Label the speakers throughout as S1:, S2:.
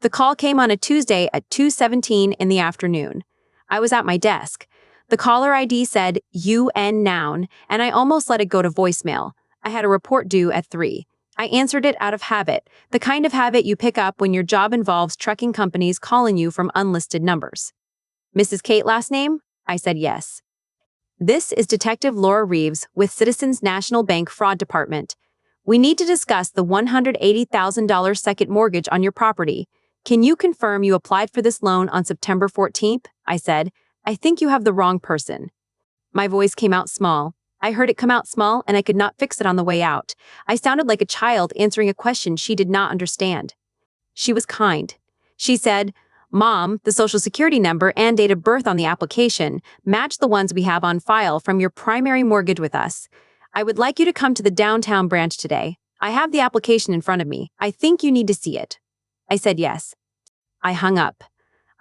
S1: The call came on a Tuesday at 2:17 in the afternoon. I was at my desk. The caller ID said UN noun, and I almost let it go to voicemail. I had a report due at 3. I answered it out of habit, the kind of habit you pick up when your job involves trucking companies calling you from unlisted numbers. Mrs. Kate last name? I said yes. This is Detective Laura Reeves with Citizens National Bank Fraud Department. We need to discuss the $180,000 second mortgage on your property. Can you confirm you applied for this loan on September 14th? I said. I think you have the wrong person. My voice came out small. I heard it come out small and I could not fix it on the way out. I sounded like a child answering a question she did not understand. She was kind. She said, Mom, the social security number and date of birth on the application match the ones we have on file from your primary mortgage with us. I would like you to come to the downtown branch today. I have the application in front of me. I think you need to see it. I said yes. I hung up.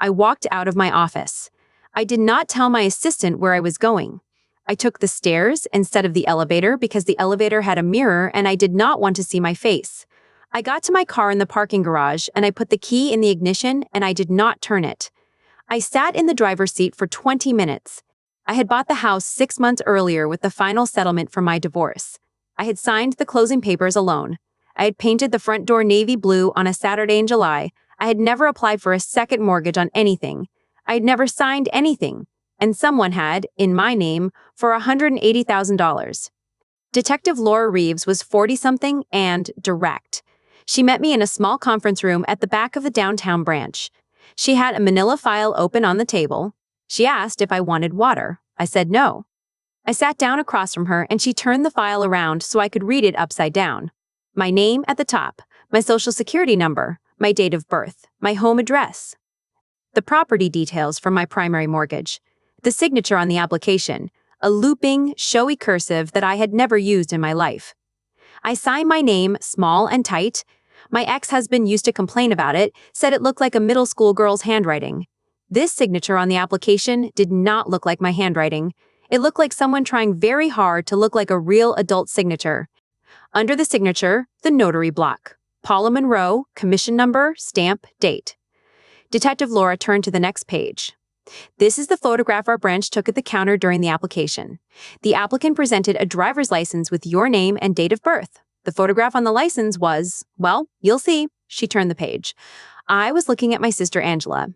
S1: I walked out of my office. I did not tell my assistant where I was going. I took the stairs instead of the elevator because the elevator had a mirror and I did not want to see my face. I got to my car in the parking garage and I put the key in the ignition and I did not turn it. I sat in the driver's seat for 20 minutes. I had bought the house 6 months earlier with the final settlement for my divorce. I had signed the closing papers alone. I had painted the front door navy blue on a Saturday in July. I had never applied for a second mortgage on anything. I had never signed anything. And someone had, in my name, for $180,000. Detective Laura Reeves was 40-something and direct. She met me in a small conference room at the back of the downtown branch. She had a manila file open on the table. She asked if I wanted water. I said no. I sat down across from her and she turned the file around so I could read it upside down. My name at the top, my social security number, my date of birth, my home address. The property details for my primary mortgage. The signature on the application, a looping, showy cursive that I had never used in my life. I signed my name small and tight. My ex-husband used to complain about it, said it looked like a middle school girl's handwriting. This signature on the application did not look like my handwriting. It looked like someone trying very hard to look like a real adult signature. Under the signature, the notary block. Paula Monroe, commission number, stamp, date. Detective Laura turned to the next page. This is the photograph our branch took at the counter during the application. The applicant presented a driver's license with your name and date of birth. The photograph on the license was, well, you'll see. She turned the page. I was looking at my sister Angela.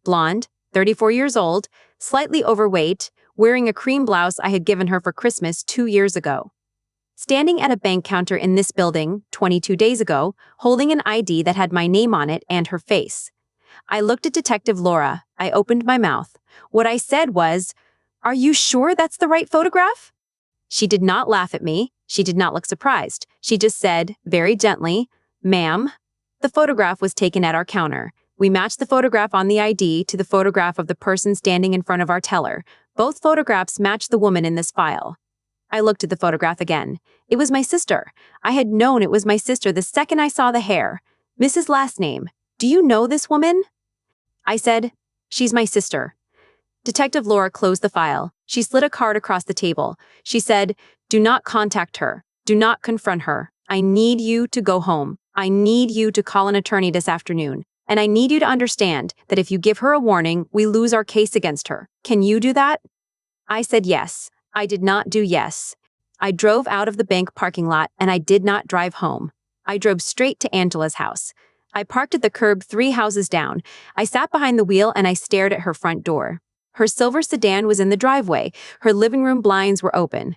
S1: Blonde, 34 years old, slightly overweight, wearing a cream blouse I had given her for Christmas 2 years ago. Standing at a bank counter in this building 22 days ago, holding an ID that had my name on it and her face. I looked at Detective Laura. I opened my mouth. What I said was, "Are you sure that's the right photograph?" She did not laugh at me. She did not look surprised. She just said, very gently, "Ma'am." The photograph was taken at our counter. We matched the photograph on the ID to the photograph of the person standing in front of our teller. Both photographs matched the woman in this file. I looked at the photograph again. It was my sister. I had known it was my sister the second I saw the hair. Mrs. Last name. Do you know this woman? I said, "She's my sister." Detective Laura closed the file. She slid a card across the table. She said, "Do not contact her. Do not confront her. I need you to go home. I need you to call an attorney this afternoon. And I need you to understand that if you give her a warning, we lose our case against her. Can you do that?" I said yes. I did not do yes. I drove out of the bank parking lot and I did not drive home. I drove straight to Angela's house. I parked at the curb 3 houses down. I sat behind the wheel and I stared at her front door. Her silver sedan was in the driveway. Her living room blinds were open.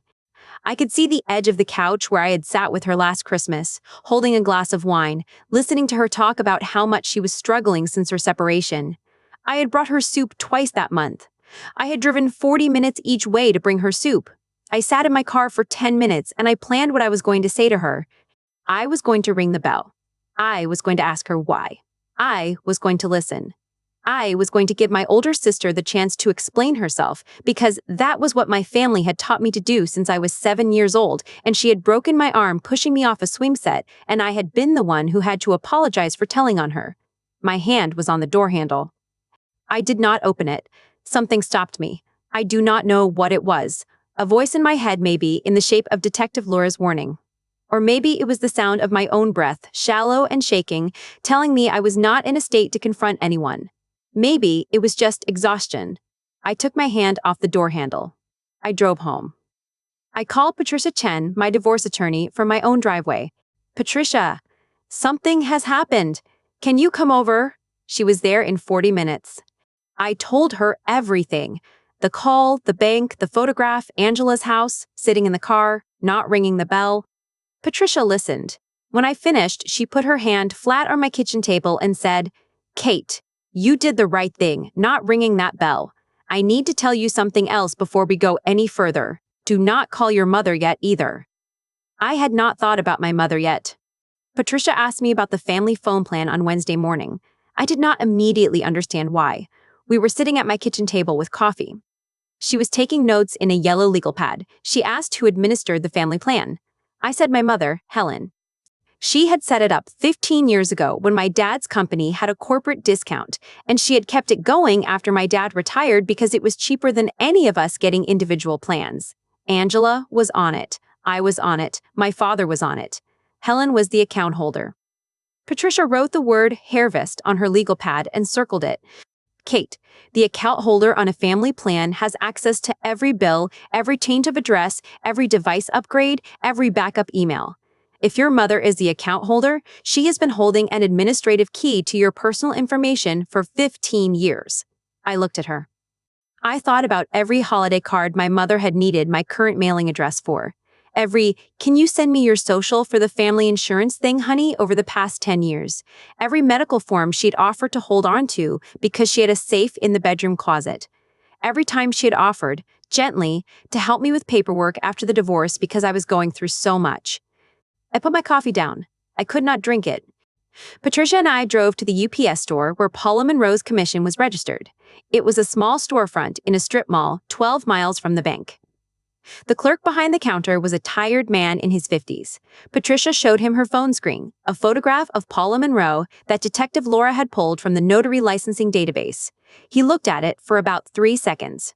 S1: I could see the edge of the couch where I had sat with her last Christmas, holding a glass of wine, listening to her talk about how much she was struggling since her separation. I had brought her soup twice that month. I had driven 40 minutes each way to bring her soup. I sat in my car for 10 minutes and I planned what I was going to say to her. I was going to ring the bell. I was going to ask her why. I was going to listen. I was going to give my older sister the chance to explain herself because that was what my family had taught me to do since I was 7 years old and she had broken my arm pushing me off a swing set and I had been the one who had to apologize for telling on her. My hand was on the door handle. I did not open it. Something stopped me. I do not know what it was. A voice in my head maybe in the shape of Detective Laura's warning. Or maybe it was the sound of my own breath, shallow and shaking, telling me I was not in a state to confront anyone. Maybe it was just exhaustion. I took my hand off the door handle. I drove home. I called Patricia Chen, my divorce attorney, from my own driveway. Patricia, something has happened. Can you come over? She was there in 40 minutes. I told her everything. The call, the bank, the photograph, Angela's house, sitting in the car, not ringing the bell. Patricia listened. When I finished, she put her hand flat on my kitchen table and said, Kate, you did the right thing, not ringing that bell. I need to tell you something else before we go any further. Do not call your mother yet either. I had not thought about my mother yet. Patricia asked me about the family phone plan on Wednesday morning. I did not immediately understand why. We were sitting at my kitchen table with coffee. She was taking notes in a yellow legal pad. She asked who administered the family plan. I said my mother, Helen. She had set it up 15 years ago when my dad's company had a corporate discount, and she had kept it going after my dad retired because it was cheaper than any of us getting individual plans. Angela was on it. I was on it. My father was on it. Helen was the account holder. Patricia wrote the word harvest on her legal pad and circled it. Kate, the account holder on a family plan has access to every bill, every change of address, every device upgrade, every backup email. If your mother is the account holder, she has been holding an administrative key to your personal information for 15 years. I looked at her. I thought about every holiday card my mother had needed my current mailing address for. Every, can you send me your social for the family insurance thing, honey, over the past 10 years. Every medical form she'd offered to hold on to because she had a safe in the bedroom closet. Every time she had offered, gently, to help me with paperwork after the divorce because I was going through so much. I put my coffee down. I could not drink it. Patricia and I drove to the UPS store where Paula Monroe's commission was registered. It was a small storefront in a strip mall 12 miles from the bank. The clerk behind the counter was a tired man in his 50s. Patricia showed him her phone screen, a photograph of Paula Monroe that Detective Laura had pulled from the notary licensing database. He looked at it for about 3 seconds.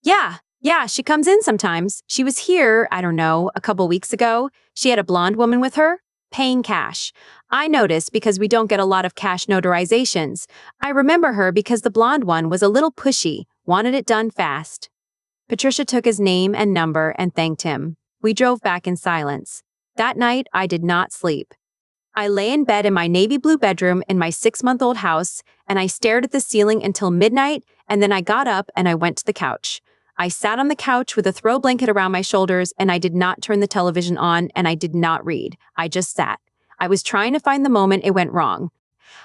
S1: Yeah, she comes in sometimes. She was here, I don't know, a couple weeks ago. She had a blonde woman with her, paying cash. I noticed because we don't get a lot of cash notarizations. I remember her because the blonde one was a little pushy, wanted it done fast. Patricia took his name and number and thanked him. We drove back in silence. That night, I did not sleep. I lay in bed in my navy blue bedroom in my 6-month-old house, and I stared at the ceiling until midnight, and then I got up and I went to the couch. I sat on the couch with a throw blanket around my shoulders, and I did not turn the television on, and I did not read. I just sat. I was trying to find the moment it went wrong.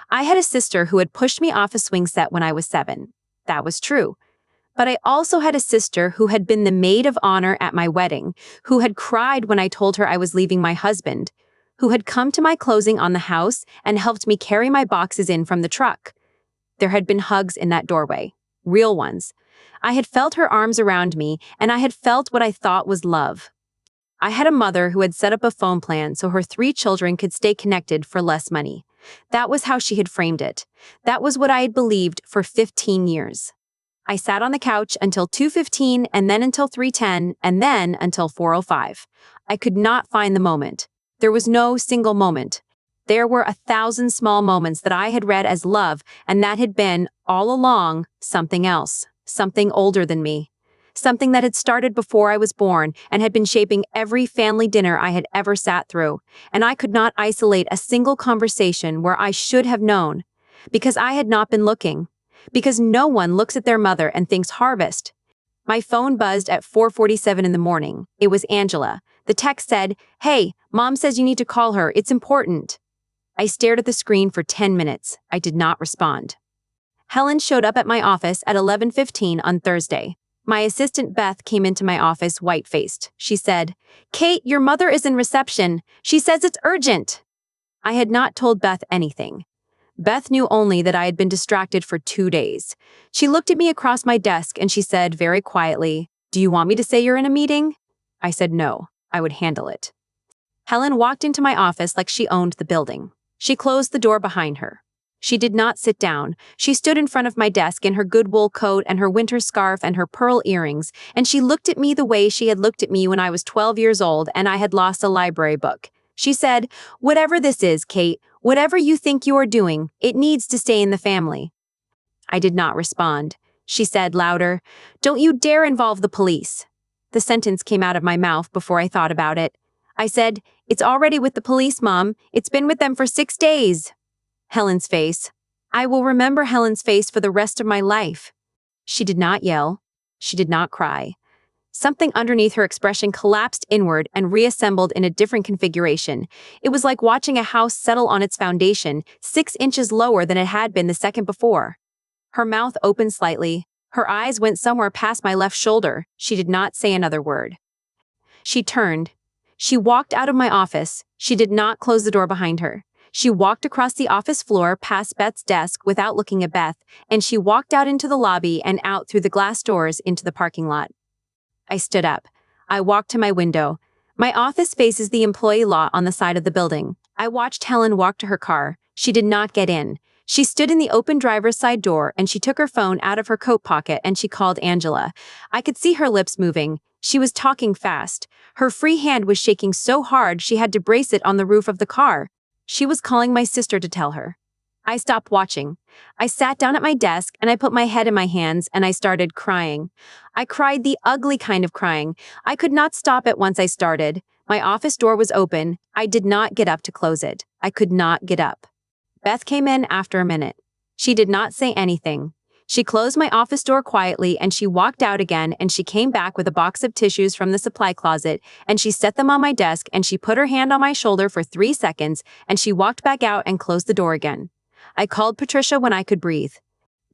S1: I had a sister who had pushed me off a swing set when I was 7. That was true. But I also had a sister who had been the maid of honor at my wedding, who had cried when I told her I was leaving my husband, who had come to my closing on the house and helped me carry my boxes in from the truck. There had been hugs in that doorway, real ones. I had felt her arms around me, and I had felt what I thought was love. I had a mother who had set up a phone plan so her 3 children could stay connected for less money. That was how she had framed it. That was what I had believed for 15 years. I sat on the couch until 2:15 and then until 3:10 and then until 4:05. I could not find the moment. There was no single moment. There were 1,000 small moments that I had read as love, and that had been, all along, something else, something older than me. Something that had started before I was born and had been shaping every family dinner I had ever sat through, and I could not isolate a single conversation where I should have known, because I had not been looking. Because no one looks at their mother and thinks harvest. My phone buzzed at 4:47 in the morning. It was Angela. The text said, "Hey, Mom says you need to call her. It's important." I stared at the screen for 10 minutes. I did not respond. Helen showed up at my office at 11:15 on Thursday. My assistant Beth came into my office white-faced. She said, "Kate, your mother is in reception. She says it's urgent." I had not told Beth anything. Beth knew only that I had been distracted for 2 days. She looked at me across my desk and she said very quietly, "Do you want me to say you're in a meeting?" I said no, I would handle it. Helen walked into my office like she owned the building. She closed the door behind her. She did not sit down. She stood in front of my desk in her good wool coat and her winter scarf and her pearl earrings, and she looked at me the way she had looked at me when I was 12 years old and I had lost a library book. She said, "Whatever this is, Kate, whatever you think you are doing, it needs to stay in the family." I did not respond. She said louder, "Don't you dare involve the police." The sentence came out of my mouth before I thought about it. I said, "It's already with the police, Mom. It's been with them for 6 days." Helen's face. I will remember Helen's face for the rest of my life. She did not yell. She did not cry. Something underneath her expression collapsed inward and reassembled in a different configuration. It was like watching a house settle on its foundation, 6 inches lower than it had been the second before. Her mouth opened slightly. Her eyes went somewhere past my left shoulder. She did not say another word. She turned. She walked out of my office. She did not close the door behind her. She walked across the office floor past Beth's desk without looking at Beth, and she walked out into the lobby and out through the glass doors into the parking lot. I stood up. I walked to my window. My office faces the employee lot on the side of the building. I watched Helen walk to her car. She did not get in. She stood in the open driver's side door and she took her phone out of her coat pocket and she called Angela. I could see her lips moving. She was talking fast. Her free hand was shaking so hard she had to brace it on the roof of the car. She was calling my sister to tell her. I stopped watching. I sat down at my desk and I put my head in my hands and I started crying. I cried the ugly kind of crying. I could not stop it once I started. My office door was open. I did not get up to close it. I could not get up. Beth came in after a minute. She did not say anything. She closed my office door quietly and she walked out again and she came back with a box of tissues from the supply closet and she set them on my desk and she put her hand on my shoulder for 3 seconds and she walked back out and closed the door again. I called Patricia when I could breathe.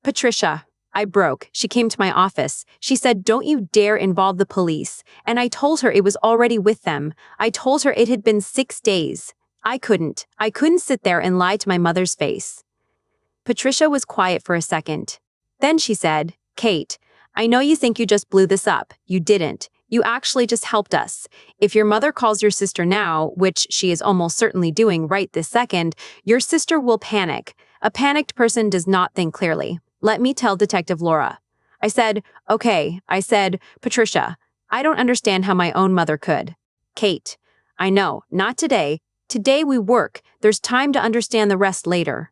S1: "Patricia." I broke. She came to my office. She said, "Don't you dare involve the police." And I told her it was already with them. I told her it had been 6 days. I couldn't sit there and lie to my mother's face. Patricia was quiet for a second. Then she said, "Kate, I know you think you just blew this up. You didn't. You actually just helped us. If your mother calls your sister now, which she is almost certainly doing right this second, your sister will panic. A panicked person does not think clearly. Let me tell Detective Laura." I said, "Okay." I said, "Patricia, I don't understand how my own mother could." "Kate, I know, not today. Today we work. There's time to understand the rest later."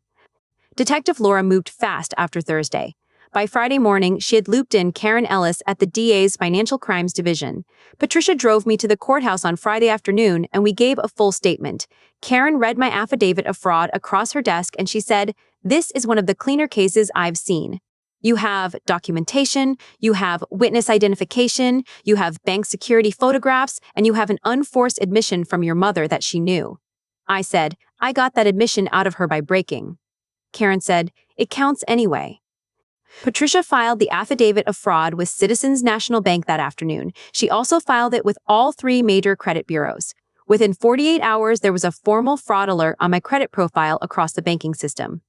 S1: Detective Laura moved fast after Thursday. By Friday morning, she had looped in Karen Ellis at the DA's Financial Crimes Division. Patricia drove me to the courthouse on Friday afternoon and we gave a full statement. Karen read my affidavit of fraud across her desk and she said, "This is one of the cleaner cases I've seen. You have documentation, you have witness identification, you have bank security photographs, and you have an unforced admission from your mother that she knew." I said, "I got that admission out of her by breaking." Karen said, "It counts anyway." Patricia filed the affidavit of fraud with Citizens National Bank that afternoon. She also filed it with all 3 major credit bureaus. Within 48 hours, there was a formal fraud alert on my credit profile across the banking system.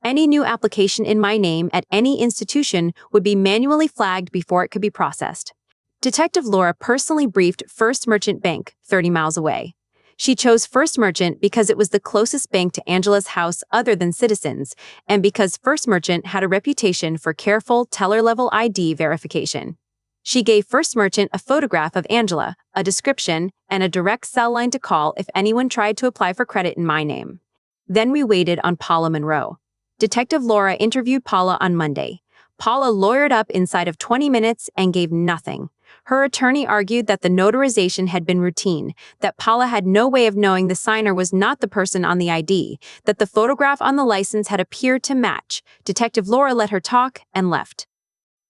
S1: Any new application in my name at any institution would be manually flagged before it could be processed. Detective Laura personally briefed First Merchant Bank, 30 miles away. She chose First Merchant because it was the closest bank to Angela's house other than Citizens, and because First Merchant had a reputation for careful teller-level ID verification. She gave First Merchant a photograph of Angela, a description, and a direct cell line to call if anyone tried to apply for credit in my name. Then we waited on Paula Monroe. Detective Laura interviewed Paula on Monday. Paula lawyered up inside of 20 minutes and gave nothing. Her attorney argued that the notarization had been routine, that Paula had no way of knowing the signer was not the person on the ID, that the photograph on the license had appeared to match. Detective Laura let her talk and left.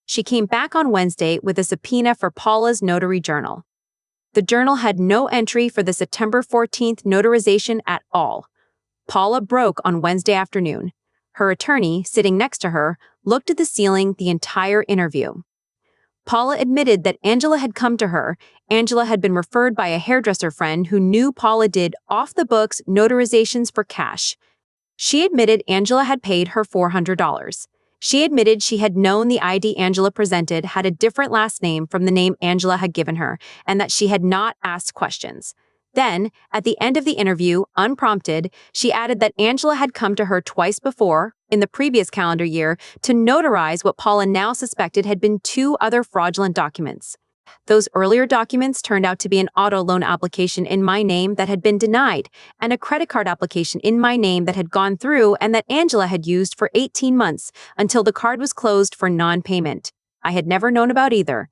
S1: She came back on Wednesday with a subpoena for Paula's notary journal. The journal had no entry for the September 14th notarization at all. Paula broke on Wednesday afternoon. Her attorney, sitting next to her, looked at the ceiling the entire interview. Paula admitted that Angela had come to her. Angela had been referred by a hairdresser friend who knew Paula did off-the-books notarizations for cash. She admitted Angela had paid her $400. She admitted she had known the ID Angela presented had a different last name from the name Angela had given her, and that she had not asked questions. Then, at the end of the interview, unprompted, she added that Angela had come to her twice before, in the previous calendar year, to notarize what Paula now suspected had been 2 other fraudulent documents. Those earlier documents turned out to be an auto loan application in my name that had been denied, and a credit card application in my name that had gone through and that Angela had used for 18 months until the card was closed for non-payment. I had never known about either.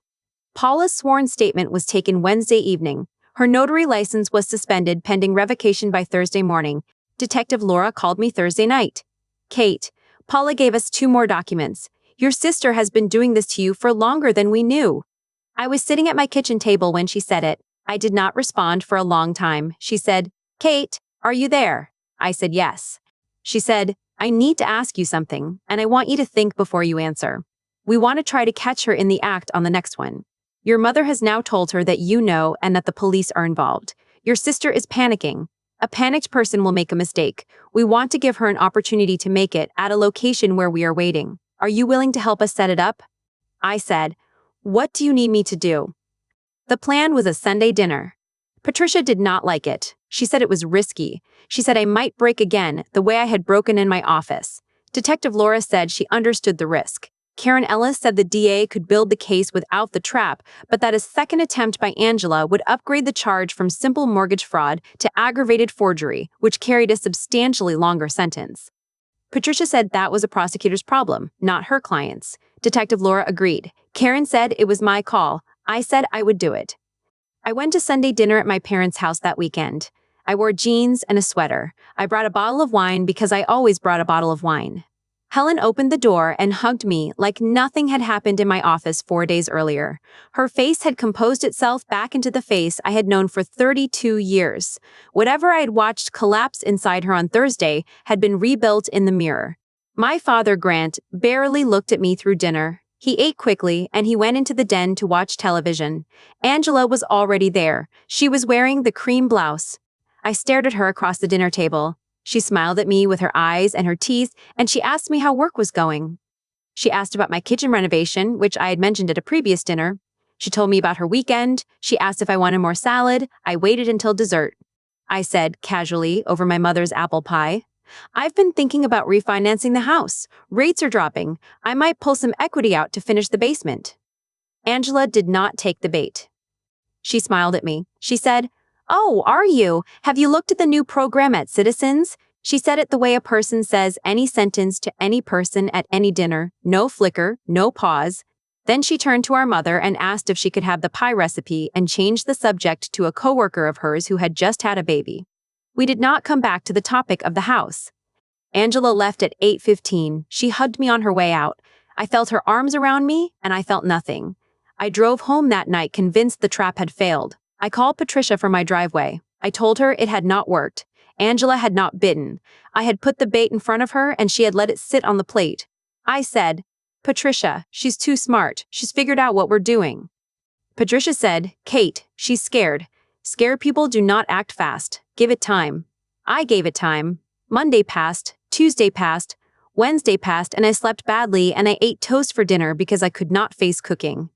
S1: Paula's sworn statement was taken Wednesday evening. Her notary license was suspended pending revocation by Thursday morning. Detective Laura called me Thursday night. Kate, Paula gave us 2 more documents. Your sister has been doing this to you for longer than we knew. I was sitting at my kitchen table when she said it. I did not respond for a long time. She said, Kate, are you there? I said yes. She said, I need to ask you something, and I want you to think before you answer. We want to try to catch her in the act on the next one. Your mother has now told her that you know and that the police are involved. Your sister is panicking. A panicked person will make a mistake. We want to give her an opportunity to make it at a location where we are waiting. Are you willing to help us set it up? I said, what do you need me to do? The plan was a Sunday dinner. Patricia did not like it. She said it was risky. She said I might break again, the way I had broken in my office. Detective Laura said she understood the risk. Karen Ellis said the DA could build the case without the trap, but that a second attempt by Angela would upgrade the charge from simple mortgage fraud to aggravated forgery, which carried a substantially longer sentence. Patricia said that was a prosecutor's problem, not her client's. Detective Laura agreed. Karen said it was my call. I said I would do it. I went to Sunday dinner at my parents' house that weekend. I wore jeans and a sweater. I brought a bottle of wine because I always brought a bottle of wine. Helen opened the door and hugged me like nothing had happened in my office 4 days earlier. Her face had composed itself back into the face I had known for 32 years. Whatever I had watched collapse inside her on Thursday had been rebuilt in the mirror. My father, Grant, barely looked at me through dinner. He ate quickly and he went into the den to watch television. Angela was already there. She was wearing the cream blouse. I stared at her across the dinner table. She smiled at me with her eyes and her teeth, and she asked me how work was going. She asked about my kitchen renovation, which I had mentioned at a previous dinner. She told me about her weekend. She asked if I wanted more salad. I waited until dessert. I said, casually, over my mother's apple pie, I've been thinking about refinancing the house. Rates are dropping. I might pull some equity out to finish the basement. Angela did not take the bait. She smiled at me. She said, Oh, are you? Have you looked at the new program at Citizens? She said it the way a person says any sentence to any person at any dinner, no flicker, no pause. Then she turned to our mother and asked if she could have the pie recipe and changed the subject to a coworker of hers who had just had a baby. We did not come back to the topic of the house. Angela left at 8:15. She hugged me on her way out. I felt her arms around me, and I felt nothing. I drove home that night convinced the trap had failed. I called Patricia from my driveway. I told her it had not worked. Angela had not bitten. I had put the bait in front of her and she had let it sit on the plate. I said, Patricia, she's too smart. She's figured out what we're doing. Patricia said, Kate, she's scared. Scared people do not act fast. Give it time. I gave it time. Monday passed, Tuesday passed, Wednesday passed, and I slept badly and I ate toast for dinner because I could not face cooking.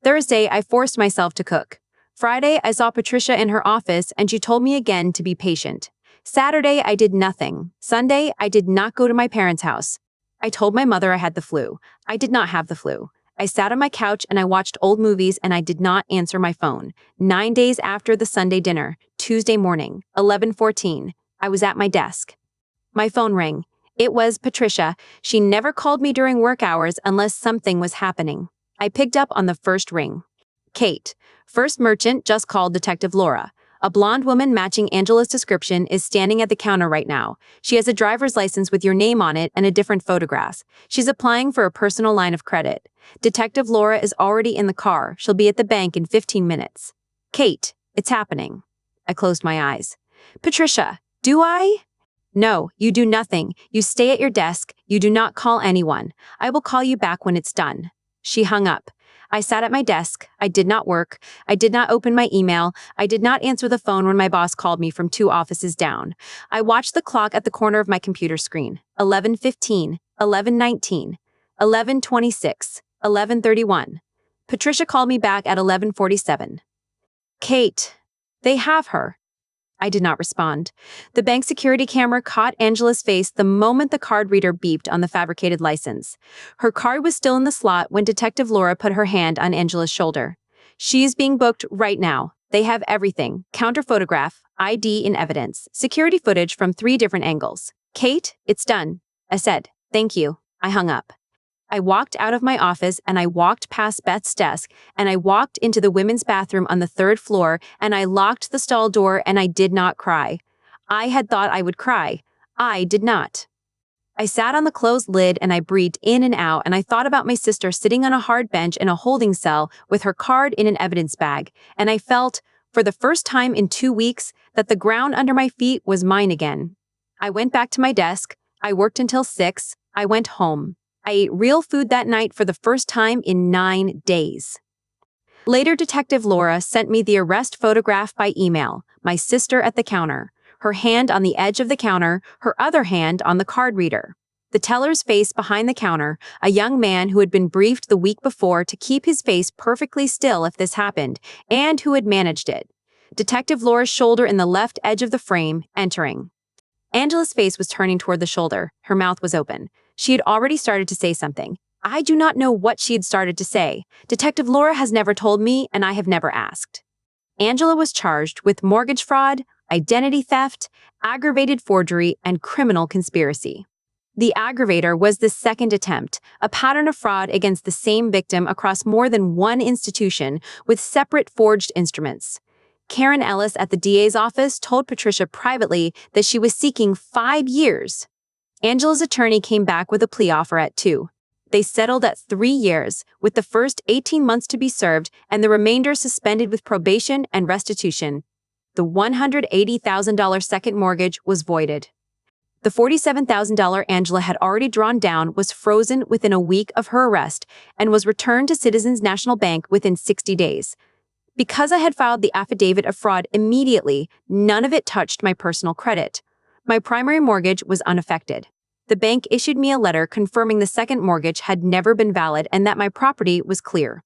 S1: Thursday, I forced myself to cook. Friday, I saw Patricia in her office and she told me again to be patient. Saturday, I did nothing. Sunday, I did not go to my parents' house. I told my mother I had the flu. I did not have the flu. I sat on my couch and I watched old movies and I did not answer my phone. 9 days after the Sunday dinner, Tuesday morning, 11:14, I was at my desk. My phone rang. It was Patricia. She never called me during work hours unless something was happening. I picked up on the first ring. Kate, First Merchant just called Detective Laura. A blonde woman matching Angela's description is standing at the counter right now. She has a driver's license with your name on it and a different photograph. She's applying for a personal line of credit. Detective Laura is already in the car. She'll be at the bank in 15 minutes. Kate, it's happening. I closed my eyes. Patricia, do I? No, you do nothing. You stay at your desk. You do not call anyone. I will call you back when it's done. She hung up. I sat at my desk. I did not work. I did not open my email. I did not answer the phone when my boss called me from 2 offices down. I watched the clock at the corner of my computer screen. 11:15, 11:19, 11:26, 11:31. Patricia called me back at 11:47. Kate, they have her. I did not respond. The bank security camera caught Angela's face the moment the card reader beeped on the fabricated license. Her card was still in the slot when Detective Laura put her hand on Angela's shoulder. She is being booked right now. They have everything. Counter photograph, ID in evidence, security footage from 3 different angles. Kate, it's done. I said, thank you. I hung up. I walked out of my office and I walked past Beth's desk and I walked into the women's bathroom on the 3rd floor and I locked the stall door and I did not cry. I had thought I would cry. I did not. I sat on the closed lid and I breathed in and out and I thought about my sister sitting on a hard bench in a holding cell with her card in an evidence bag, and I felt, for the first time in 2 weeks, that the ground under my feet was mine again. I went back to my desk. I worked until 6. I went home. I ate real food that night for the first time in 9 days. Later, Detective Laura sent me the arrest photograph by email, my sister at the counter, her hand on the edge of the counter, her other hand on the card reader. The teller's face behind the counter, a young man who had been briefed the week before to keep his face perfectly still if this happened, and who had managed it. Detective Laura's shoulder in the left edge of the frame, entering. Angela's face was turning toward the shoulder. Her mouth was open. She had already started to say something. I do not know what she had started to say. Detective Laura has never told me, and I have never asked. Angela was charged with mortgage fraud, identity theft, aggravated forgery, and criminal conspiracy. The aggravator was the second attempt, a pattern of fraud against the same victim across more than one institution with separate forged instruments. Karen Ellis at the DA's office told Patricia privately that she was seeking 5 years. Angela's attorney came back with a plea offer at 2. They settled at 3 years, with the first 18 months to be served and the remainder suspended with probation and restitution. The $180,000 second mortgage was voided. The $47,000 Angela had already drawn down was frozen within a week of her arrest and was returned to Citizens National Bank within 60 days. Because I had filed the affidavit of fraud immediately, none of it touched my personal credit. My primary mortgage was unaffected. The bank issued me a letter confirming the second mortgage had never been valid and that my property was clear.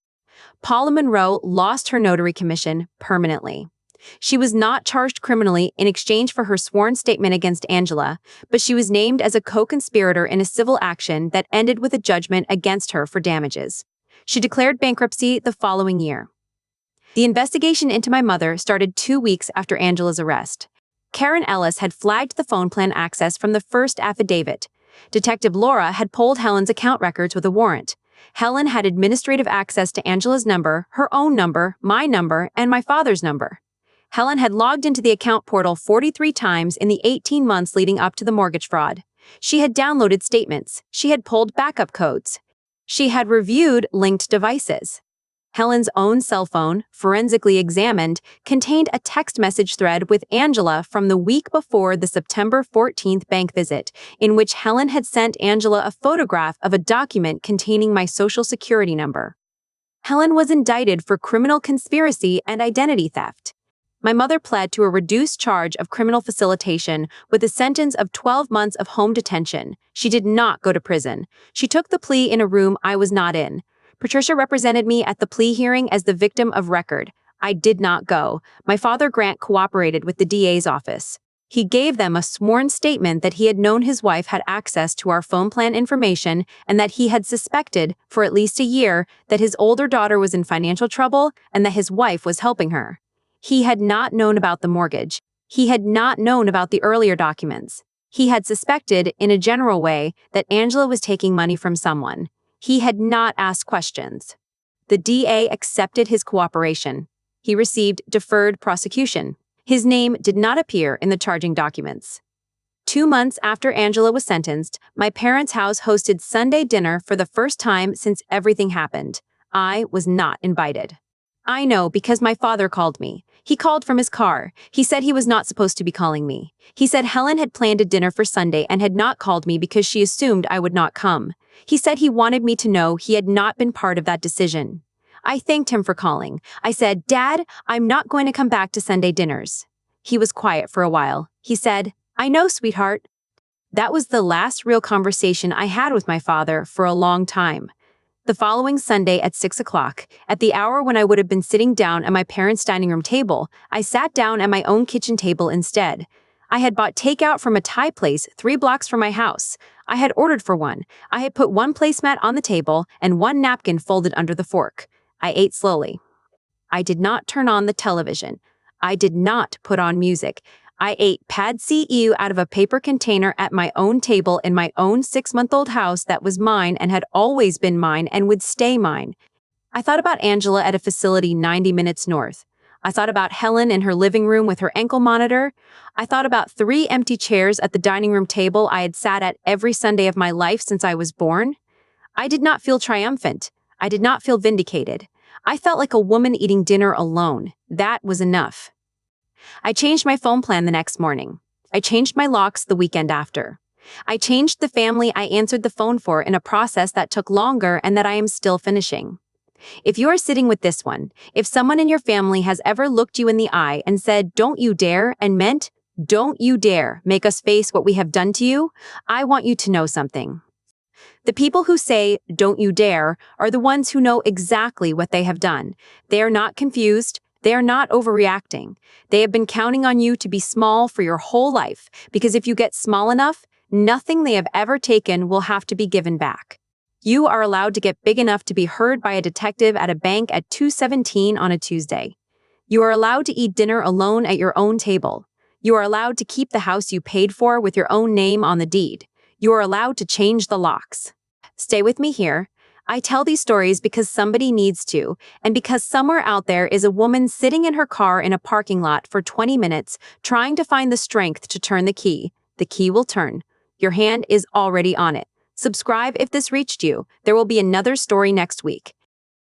S1: Paula Monroe lost her notary commission permanently. She was not charged criminally in exchange for her sworn statement against Angela, but she was named as a co-conspirator in a civil action that ended with a judgment against her for damages. She declared bankruptcy the following year. The investigation into my mother started 2 weeks after Angela's arrest. Karen Ellis had flagged the phone plan access from the first affidavit. Detective Laura had pulled Helen's account records with a warrant. Helen had administrative access to Angela's number, her own number, my number, and my father's number. Helen had logged into the account portal 43 times in the 18 months leading up to the mortgage fraud. She had downloaded statements. She had pulled backup codes. She had reviewed linked devices. Helen's own cell phone, forensically examined, contained a text message thread with Angela from the week before the September 14th bank visit, in which Helen had sent Angela a photograph of a document containing my social security number. Helen was indicted for criminal conspiracy and identity theft. My mother pled to a reduced charge of criminal facilitation with a sentence of 12 months of home detention. She did not go to prison. She took the plea in a room I was not in. Patricia represented me at the plea hearing as the victim of record. I did not go. My father Grant cooperated with the DA's office. He gave them a sworn statement that he had known his wife had access to our phone plan information and that he had suspected, for at least a year, that his older daughter was in financial trouble and that his wife was helping her. He had not known about the mortgage. He had not known about the earlier documents. He had suspected, in a general way, that Angela was taking money from someone. He had not asked questions. The DA accepted his cooperation. He received deferred prosecution. His name did not appear in the charging documents. 2 months after Angela was sentenced, my parents' house hosted Sunday dinner for the first time since everything happened. I was not invited. I know because my father called me. He called from his car. He said he was not supposed to be calling me. He said Helen had planned a dinner for Sunday and had not called me because she assumed I would not come. He said he wanted me to know he had not been part of that decision. I thanked him for calling. I said, "Dad, I'm not going to come back to Sunday dinners." He was quiet for a while. He said, "I know, sweetheart." That was the last real conversation I had with my father for a long time. The following Sunday at 6 o'clock, at the hour when I would have been sitting down at my parents' dining room table, I sat down at my own kitchen table instead. I had bought takeout from a Thai place 3 blocks from my house. I had ordered for one. I had put one placemat on the table and one napkin folded under the fork. I ate slowly. I did not turn on the television. I did not put on music. I ate pad see ew out of a paper container at my own table in my own 6-month-old house that was mine and had always been mine and would stay mine. I thought about Angela at a facility 90 minutes north. I thought about Helen in her living room with her ankle monitor. I thought about 3 empty chairs at the dining room table I had sat at every Sunday of my life since I was born. I did not feel triumphant. I did not feel vindicated. I felt like a woman eating dinner alone. That was enough. I changed my phone plan the next morning. I changed my locks the weekend after. I changed the family I answered the phone for in a process that took longer and that I am still finishing. If you are sitting with this one, if someone in your family has ever looked you in the eye and said, "Don't you dare," and meant, "Don't you dare make us face what we have done to you," I want you to know something. The people who say, "Don't you dare," are the ones who know exactly what they have done. They are not confused. They are not overreacting. They have been counting on you to be small for your whole life, because if you get small enough, nothing they have ever taken will have to be given back. You are allowed to get big enough to be heard by a detective at a bank at 2:17 on a Tuesday. You are allowed to eat dinner alone at your own table. You are allowed to keep the house you paid for with your own name on the deed. You are allowed to change the locks. Stay with me here. I tell these stories because somebody needs to, and because somewhere out there is a woman sitting in her car in a parking lot for 20 minutes trying to find the strength to turn the key. The key will turn. Your hand is already on it. Subscribe if this reached you. There will be another story next week.